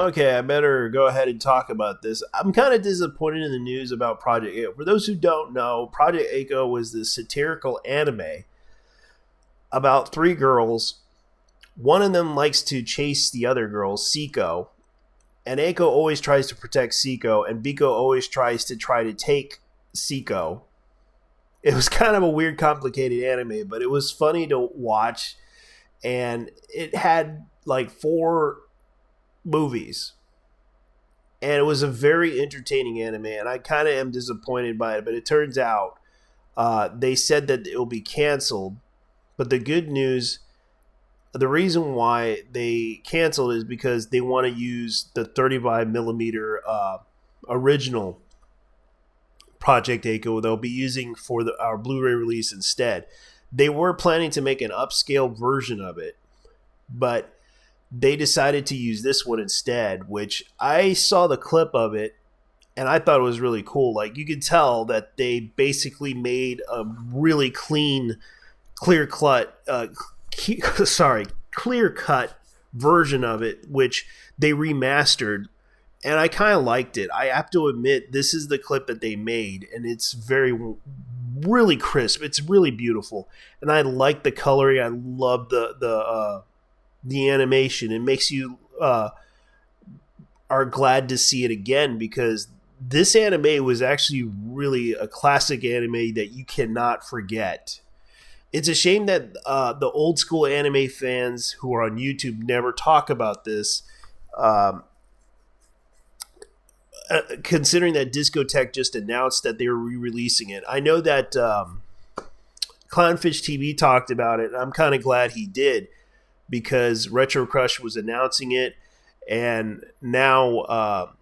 Okay, I better go ahead and talk about this. I'm kind of disappointed in the news about Project Echo. For those who don't know, Project Echo was this satirical anime about three girls. One of them likes to chase the other girl, Seiko, and Eiko always tries to protect Seiko, and Biko always tries to take Seiko. It was kind of a weird, complicated anime, but it was funny to watch, and it had like four movies, and it was a very entertaining anime. And I kind of am disappointed by it, but it turns out they said that it will be canceled. But the good news, the reason why they canceled is because they want to use the 35 millimeter original Project Echo they'll be using for our Blu-ray release instead. They were planning to make an upscale version of it, but they decided to use this one instead, which I saw the clip of it and I thought it was really cool. Like, you could tell that they basically made a really clear cut version of it, which they remastered, and I kind of liked it. I have to admit, this is the clip that they made, and it's really crisp. It's really beautiful, and I like the coloring. I love the animation. It makes you are glad to see it again, because this anime was actually really a classic anime that you cannot forget. It's a shame that the old school anime fans who are on YouTube never talk about this, considering that Discotek just announced that they were re-releasing it. I know that Clownfish TV talked about it, and I'm kind of glad he did, because Retro Crush was announcing it, and now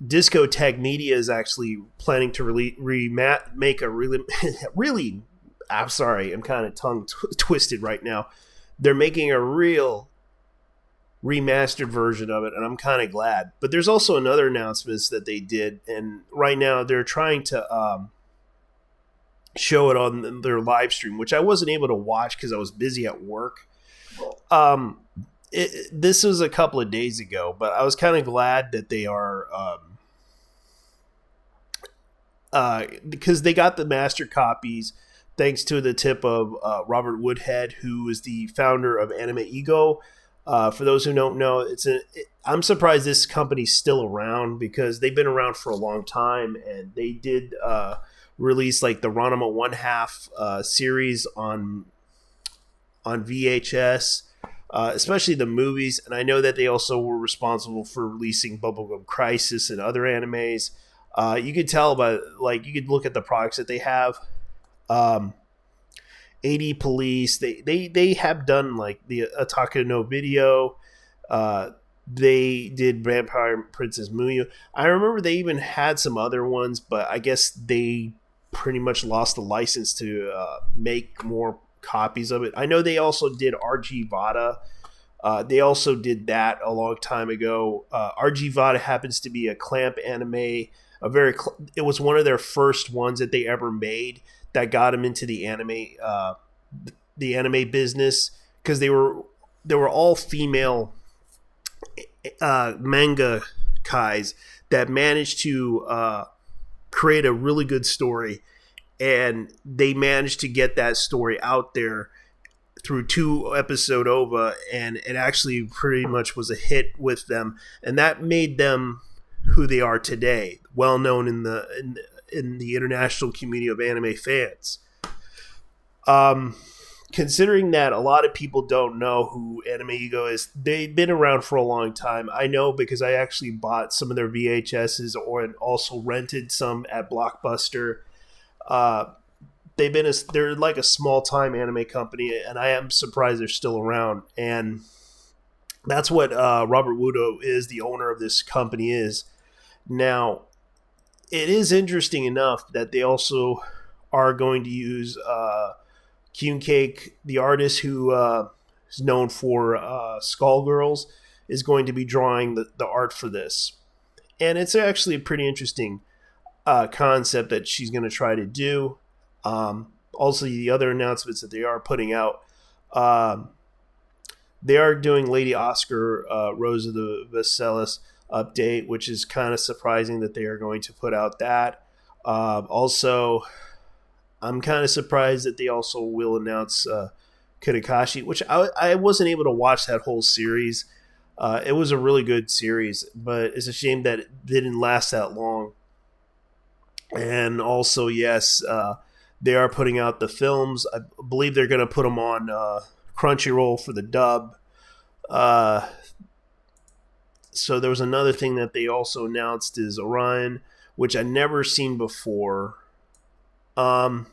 Discotek Media is actually planning to make a really I'm sorry, I'm kind of tongue twisted right now. They're making a real remastered version of it, and I'm kind of glad. But there's also another announcements that they did, and right now they're trying to show it on their live stream, which I wasn't able to watch because I was busy at work. This was a couple of days ago, but I was kind of glad that they are because they got the master copies thanks to the tip of Robert Woodhead, who is the founder of Anime Ego. For those who don't know, I'm surprised this company's still around, because they've been around for a long time, and they did release like the Ranma 1/2 series on VHS, especially the movies. And I know that they also were responsible for releasing Bubblegum Crisis and other animes. You could tell by, like, you could look at the products that they have. AD Police, they have done like the Ataka no Video. They did Vampire Princess Muyo. I remember they even had some other ones, but I guess they pretty much lost the license to make more copies of it. I know they also did RG Vada. They also did that a long time ago. RG Vada happens to be a Clamp anime. It was one of their first ones that they ever made that got them into the anime business, because they were all female manga kais that managed to create a really good story, and they managed to get that story out there through 2 episode OVA, and it actually pretty much was a hit with them, and that made them who they are today, well known in the international community of anime fans. Considering that a lot of people don't know who Anime Ego is, they've been around for a long time. I know because I actually bought some of their VHSs and also rented some at Blockbuster. They're like a small time anime company, and I am surprised they're still around. And that's what Robert Wudo is, the owner of this company, is. Now, it is interesting enough that they also are going to use Cake, the artist who is known for Skullgirls, is going to be drawing the art for this. And it's actually a pretty interesting concept that she's going to try to do. Also, the other announcements that they are putting out, They are doing Lady Oscar, Rose of the Versailles update, which is kind of surprising that they are going to put out that. Also, I'm kind of surprised that they also will announce Kudakashi, which I wasn't able to watch that whole series. It was a really good series, but it's a shame that it didn't last that long. And also, yes, they are putting out the films. I believe they're going to put them on Crunchyroll for the dub. So there was another thing that they also announced is Orion, which I never seen before. Some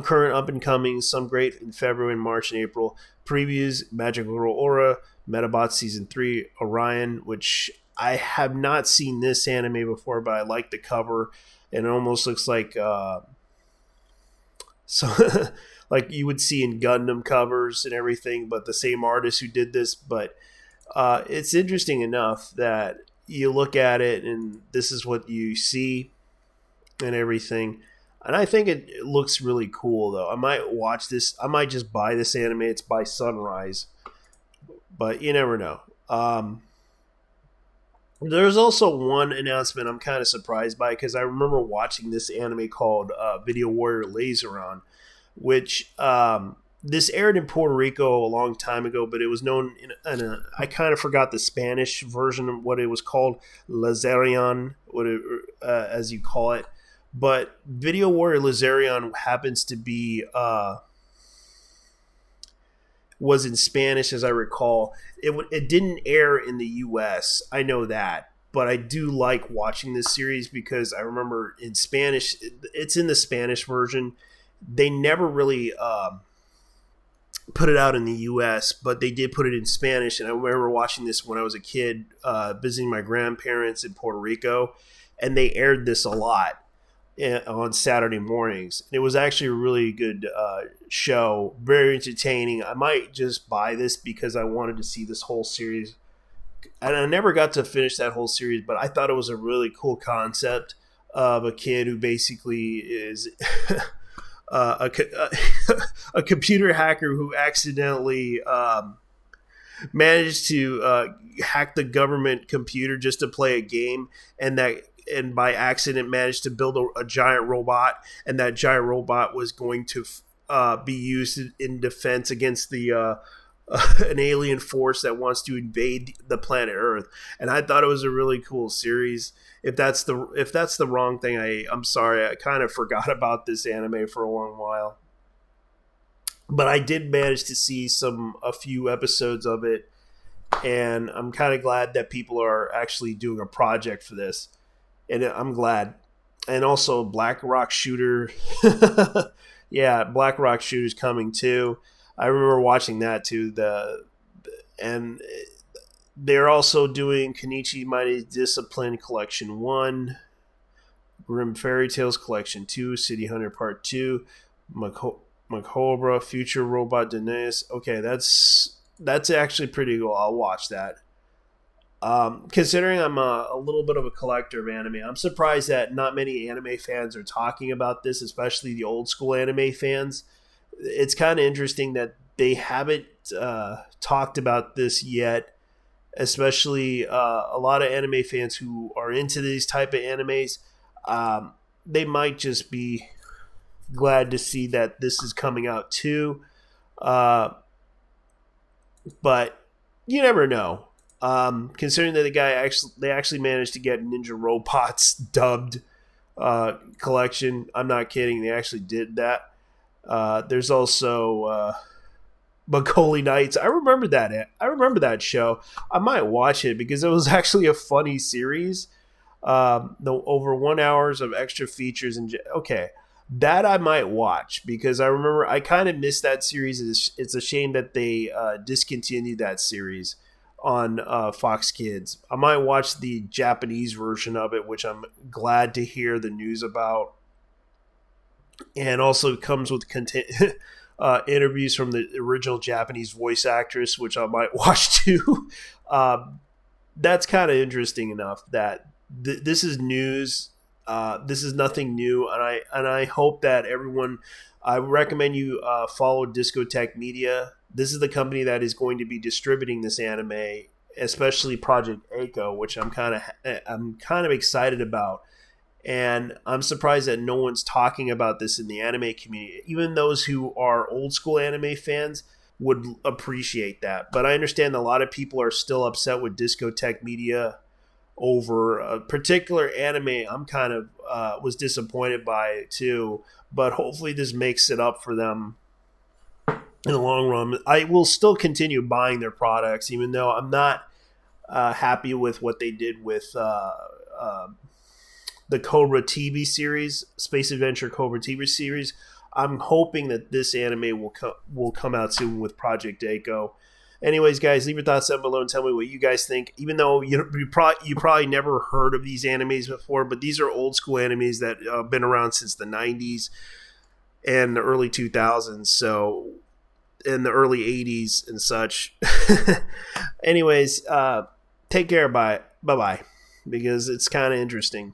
current up and coming, some great in February, March, and April. Previews: Magical Girl Aura, Metabot Season 3, Orion, which I have not seen this anime before, but I like the cover. And it almost looks like so like you would see in Gundam covers and everything, but the same artist who did this. But it's interesting enough that you look at it and this is what you see and everything. And I think it looks really cool, though. I might watch this. I might just buy this anime. It's by Sunrise. But you never know. There's also one announcement I'm kind of surprised by, because I remember watching this anime called Video Warrior Laseron, which this aired in Puerto Rico a long time ago, but it was known I kind of forgot the Spanish version of what it was called, Laserion, as you call it. But Video Warrior Laserion happens to be was in Spanish, as I recall. It didn't air in the U.S. I know that, but I do like watching this series because I remember in Spanish, it's in the Spanish version. They never really put it out in the U.S., but they did put it in Spanish. And I remember watching this when I was a kid, visiting my grandparents in Puerto Rico, and they aired this a lot on Saturday mornings. It was actually a really good show, very entertaining. I might just buy this because I wanted to see this whole series, and I never got to finish that whole series, but I thought it was a really cool concept of a kid who basically is a computer hacker who accidentally managed to hack the government computer just to play a game, and by accident managed to build a giant robot, and that giant robot was going to be used in defense against the an alien force that wants to invade the planet Earth. And I thought it was a really cool series. If that's the wrong thing, I'm sorry. I kind of forgot about this anime for a long while, but I did manage to see a few episodes of it, and I'm kind of glad that people are actually doing a project for this. And I'm glad. And also Black Rock Shooter. Yeah, Black Rock Shooter's coming too. I remember watching that too. And they're also doing Kenichi Mighty Discipline Collection 1, Grim Fairy Tales Collection 2, City Hunter Part 2, Macobra, Future Robot Denise. Okay, that's actually pretty cool. I'll watch that. Considering I'm a little bit of a collector of anime, I'm surprised that not many anime fans are talking about this, especially the old school anime fans. It's kind of interesting that they haven't talked about this yet, especially a lot of anime fans who are into these type of animes. They might just be glad to see that this is coming out too. But you never know. Considering that they actually managed to get Ninja Robots dubbed collection. I'm not kidding. They actually did that. There's also Colle Nights. I remember that show. I might watch it because it was actually a funny series. Over 1 hour of extra features that I might watch because I remember I kind of missed that series. It's a shame that they discontinued that series on Fox Kids. I might watch the Japanese version of it, which I'm glad to hear the news about. And also comes with interviews from the original Japanese voice actress, which I might watch too. That's kind of interesting enough that this is news. This is nothing new, and I hope that everyone. I recommend you follow Discotek Media. This is the company that is going to be distributing this anime, especially Project Echo, which I'm kind of excited about. And I'm surprised that no one's talking about this in the anime community. Even those who are old school anime fans would appreciate that. But I understand a lot of people are still upset with Discotek Media over a particular anime I'm kind of was disappointed by it too. But hopefully this makes it up for them in the long run. I will still continue buying their products, even though I'm not happy with what they did with the Cobra TV series, Space Adventure Cobra TV series. I'm hoping that this anime will come out soon with Project Echo. Anyways, guys, leave your thoughts down below and tell me what you guys think. Even though you probably never heard of these animes before, but these are old school animes that have been around since the 90s and the early 2000s. So in the early 80s and such. Anyways, take care. Bye bye, because it's kind of interesting.